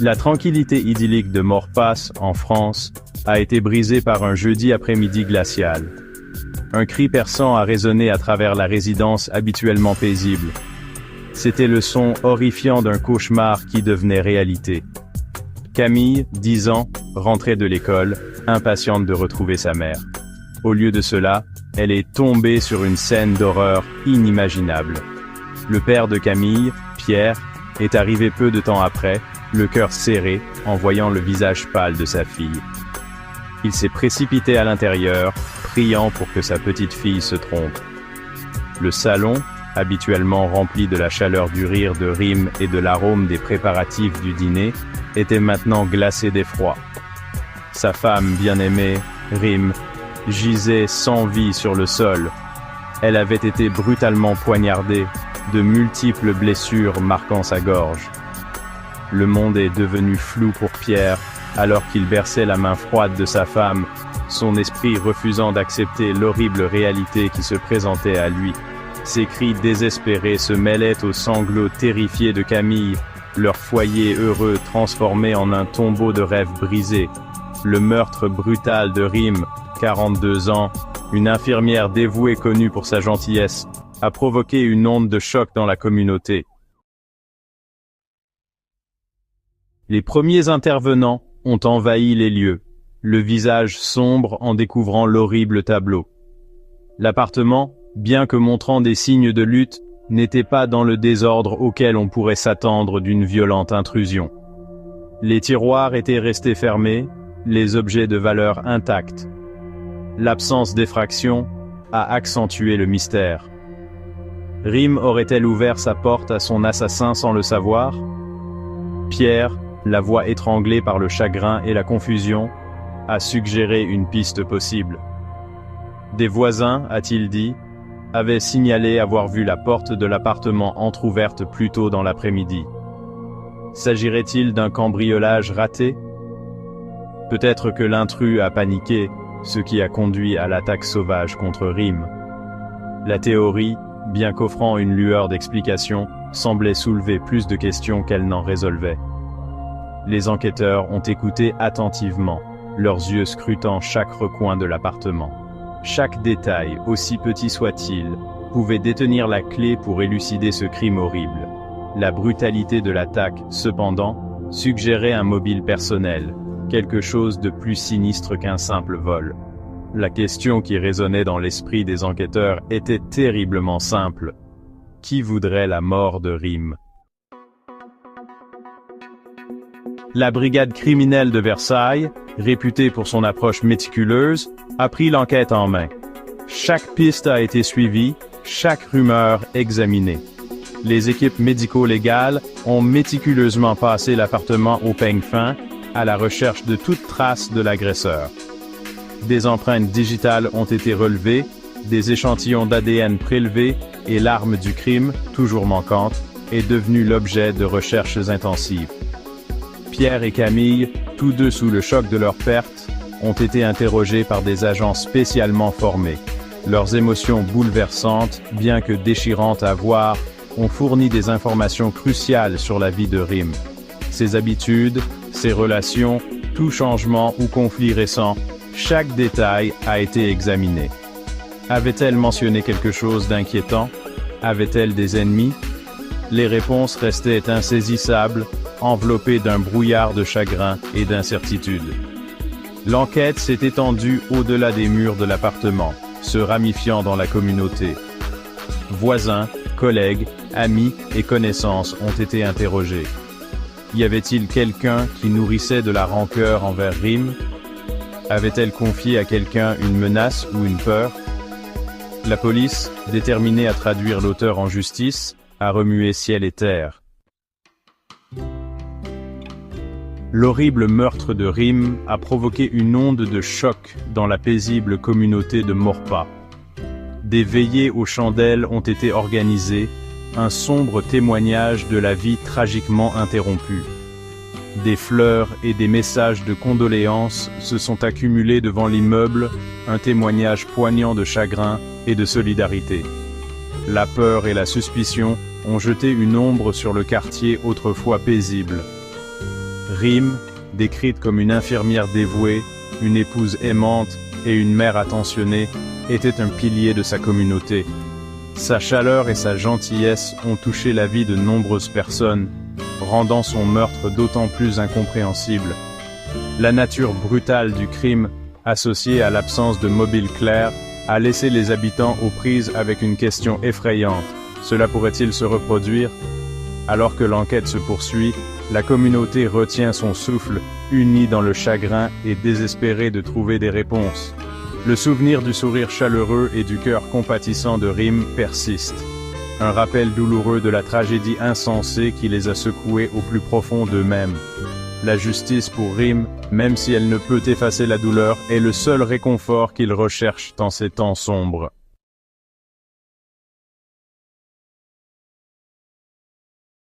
La tranquillité idyllique de Maurepas, en France, a été brisée par un jeudi après-midi glacial. Un cri perçant a résonné à travers la résidence habituellement paisible. C'était le son horrifiant d'un cauchemar qui devenait réalité. Camille, 10 ans, rentrait de l'école, impatiente de retrouver sa mère. Au lieu de cela, elle est tombée sur une scène d'horreur inimaginable. Le père de Camille, Pierre, est arrivé peu de temps après, le cœur serré, en voyant le visage pâle de sa fille. Il s'est précipité à l'intérieur, priant pour que sa petite fille se trompe. Le salon, habituellement rempli de la chaleur du rire de Rim et de l'arôme des préparatifs du dîner, était maintenant glacé d'effroi. Sa femme bien-aimée, Rim, gisait sans vie sur le sol. Elle avait été brutalement poignardée, de multiples blessures marquant sa gorge. Le monde est devenu flou pour Pierre, alors qu'il berçait la main froide de sa femme, son esprit refusant d'accepter l'horrible réalité qui se présentait à lui. Ses cris désespérés se mêlaient aux sanglots terrifiés de Camille, leur foyer heureux transformé en un tombeau de rêves brisés. Le meurtre brutal de Rim, 42 ans, une infirmière dévouée connue pour sa gentillesse, a provoqué une onde de choc dans la communauté. Les premiers intervenants ont envahi les lieux, le visage sombre en découvrant l'horrible tableau. L'appartement, bien que montrant des signes de lutte, n'était pas dans le désordre auquel on pourrait s'attendre d'une violente intrusion. Les tiroirs étaient restés fermés, les objets de valeur intacts. L'absence d'effraction a accentué le mystère. Rim aurait-elle ouvert sa porte à son assassin sans le savoir? Pierre, la voix étranglée par le chagrin et la confusion, a suggéré une piste possible. Des voisins, a-t-il dit, avaient signalé avoir vu la porte de l'appartement entr'ouverte plus tôt dans l'après-midi. S'agirait-il d'un cambriolage raté? Peut-être que l'intrus a paniqué, ce qui a conduit à l'attaque sauvage contre Rim. La théorie, bien qu'offrant une lueur d'explication, semblait soulever plus de questions qu'elle n'en résolvait. Les enquêteurs ont écouté attentivement, leurs yeux scrutant chaque recoin de l'appartement. Chaque détail, aussi petit soit-il, pouvait détenir la clé pour élucider ce crime horrible. La brutalité de l'attaque, cependant, suggérait un mobile personnel, quelque chose de plus sinistre qu'un simple vol. La question qui résonnait dans l'esprit des enquêteurs était terriblement simple. Qui voudrait la mort de Rim? La brigade criminelle de Versailles, réputée pour son approche méticuleuse, a pris l'enquête en main. Chaque piste a été suivie, chaque rumeur examinée. Les équipes médico-légales ont méticuleusement passé l'appartement au peigne fin, à la recherche de toute trace de l'agresseur. Des empreintes digitales ont été relevées, des échantillons d'ADN prélevés et l'arme du crime, toujours manquante, est devenue l'objet de recherches intensives. Pierre et Camille, tous deux sous le choc de leur perte, ont été interrogés par des agents spécialement formés. Leurs émotions bouleversantes, bien que déchirantes à voir, ont fourni des informations cruciales sur la vie de Rim. Ses habitudes, ses relations, tout changement ou conflit récent, chaque détail a été examiné. Avait-elle mentionné quelque chose d'inquiétant? Avait-elle des ennemis? Les réponses restaient insaisissables, enveloppées d'un brouillard de chagrin et d'incertitude. L'enquête s'est étendue au-delà des murs de l'appartement, se ramifiant dans la communauté. Voisins, collègues, amis et connaissances ont été interrogés. Y avait-il quelqu'un qui nourrissait de la rancœur envers Rim? Avait-elle confié à quelqu'un une menace ou une peur? La police, déterminée à traduire l'auteur en justice, a remué ciel et terre. L'horrible meurtre de Rim a provoqué une onde de choc dans la paisible communauté de Maurepas. Des veillées aux chandelles ont été organisées, un sombre témoignage de la vie tragiquement interrompue. Des fleurs et des messages de condoléances se sont accumulés devant l'immeuble, un témoignage poignant de chagrin et de solidarité. La peur et la suspicion ont jeté une ombre sur le quartier autrefois paisible. Rim, décrite comme une infirmière dévouée, une épouse aimante et une mère attentionnée, était un pilier de sa communauté. Sa chaleur et sa gentillesse ont touché la vie de nombreuses personnes, rendant son meurtre d'autant plus incompréhensible. La nature brutale du crime, associée à l'absence de mobile clair, a laissé les habitants aux prises avec une question effrayante. Cela pourrait-il se reproduire? Alors que l'enquête se poursuit, la communauté retient son souffle, unie dans le chagrin et désespérée de trouver des réponses. Le souvenir du sourire chaleureux et du cœur compatissant de Rim persiste. Un rappel douloureux de la tragédie insensée qui les a secoués au plus profond d'eux-mêmes. La justice pour Rim, même si elle ne peut effacer la douleur, est le seul réconfort qu'ils recherchent dans ces temps sombres.